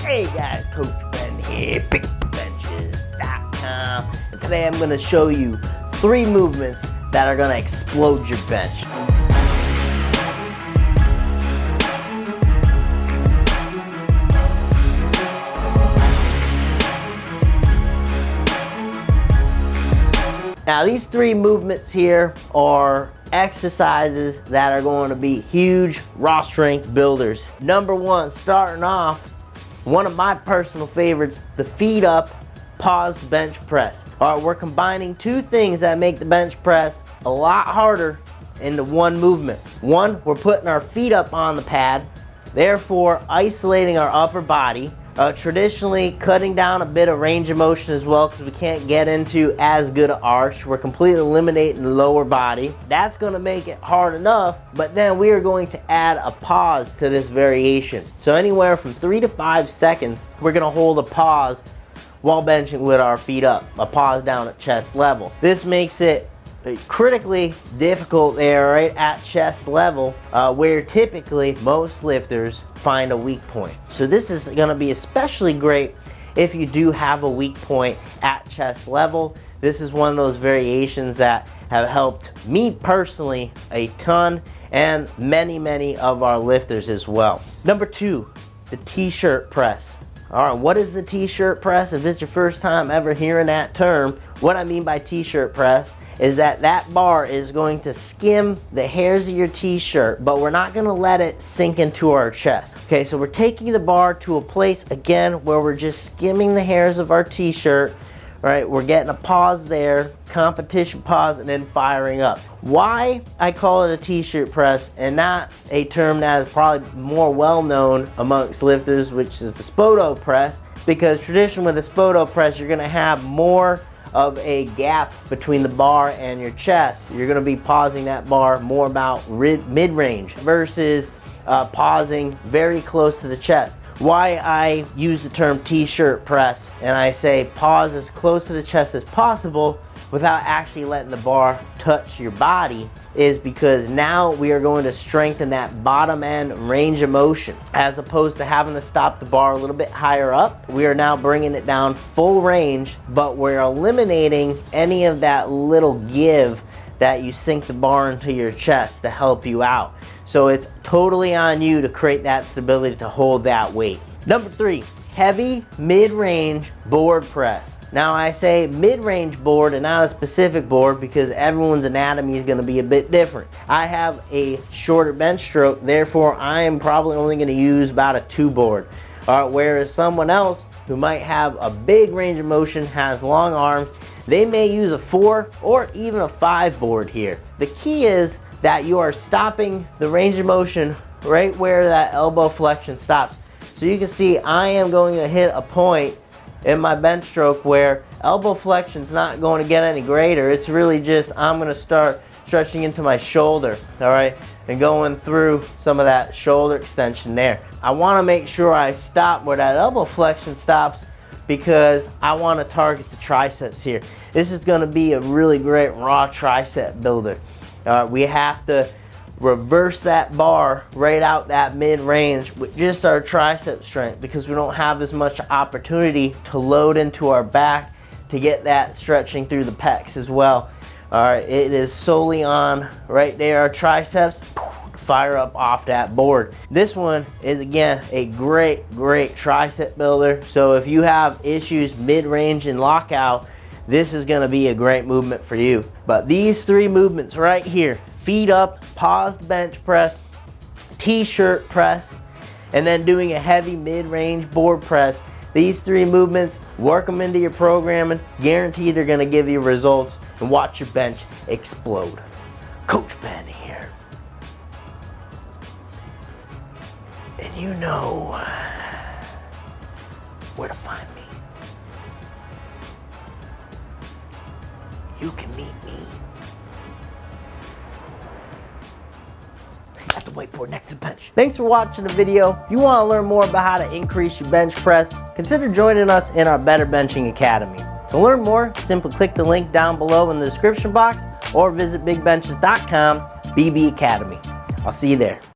Hey guys, Coach Ben here, bigbenchas.com. And today I'm going to show you 3 movements that are going to explode your bench. Now these 3 movements here are exercises that are going to be huge raw strength builders. Number 1, starting off, one of my personal favorites, the feet up paused bench press. All right, we're combining 2 things that make the bench press a lot harder into one movement. One, we're putting our feet up on the pad, therefore isolating our upper body. Traditionally cutting down a bit of range of motion as well, because we can't get into as good an arch. We're completely eliminating the lower body. That's going to make it hard enough, but then we are going to add a pause to this variation. So anywhere from 3 to 5 seconds, we're going to hold a pause while benching with our feet up, a pause down at chest level. This makes it critically difficult there right at chest level, where typically most lifters find a weak point. So this is going to be especially great if you do have a weak point at chest level. This is one of those variations that have helped me personally a ton, and many of our lifters as well. Number 2, the t-shirt press. All right, what is the t-shirt press? If it's your first time ever hearing that term, what I mean by t-shirt press is that bar is going to skim the hairs of your t-shirt, but we're not going to let it sink into our chest. Okay, so we're taking the bar to a place again where we're just skimming the hairs of our t-shirt. Right, we're getting a pause there, competition pause, and then firing up. Why I call it a t-shirt press and not a term that is probably more well known amongst lifters, which is the Spoto press, because traditionally with the Spoto press you're going to have more of a gap between the bar and your chest. You're going to be pausing that bar more about mid-range versus pausing very close to the chest. Why I use the term t-shirt press and I say pause as close to the chest as possible without actually letting the bar touch your body is because now we are going to strengthen that bottom end range of motion. As opposed to having to stop the bar a little bit higher up, we are now bringing it down full range, but we're eliminating any of that little give that you sink the bar into your chest to help you out. So it's totally on you to create that stability to hold that weight. Number 3, heavy mid-range board press. Now I say mid-range board and not a specific board because everyone's anatomy is going to be a bit different. I have a shorter bench stroke, therefore I am probably only going to use about a 2 board. Whereas someone else who might have a big range of motion, has long arms, they may use a 4 or even a 5 board here. The key is that you are stopping the range of motion right where that elbow flexion stops. So you can see I am going to hit a point in my bench stroke where elbow flexion is not going to get any greater. It's really just I'm going to start stretching into my shoulder, all right, and going through some of that shoulder extension there. I want to make sure I stop where that elbow flexion stops because I want to target the triceps here. This is going to be a really great raw tricep builder. We have to reverse that bar right out that mid-range with just our tricep strength because we don't have as much opportunity to load into our back to get that stretching through the pecs as well. Alright, it is solely on right there our triceps, fire up off that board. This one is again a great tricep builder, so if you have issues mid-range and lockout, this is going to be a great movement for you. But these 3 movements right here, feet up, paused bench press, t-shirt press, and then doing a heavy mid-range board press, these 3 movements, work them into your programming, guarantee they're going to give you results, and watch your bench explode. Coach Ben here. And you know where to find me. You can meet me at the whiteboard next to the bench. Thanks for watching the video. If you want to learn more about how to increase your bench press, consider joining us in our Better Benching Academy. To learn more, simply click the link down below in the description box or visit bigbenchas.com, BB Academy. I'll see you there.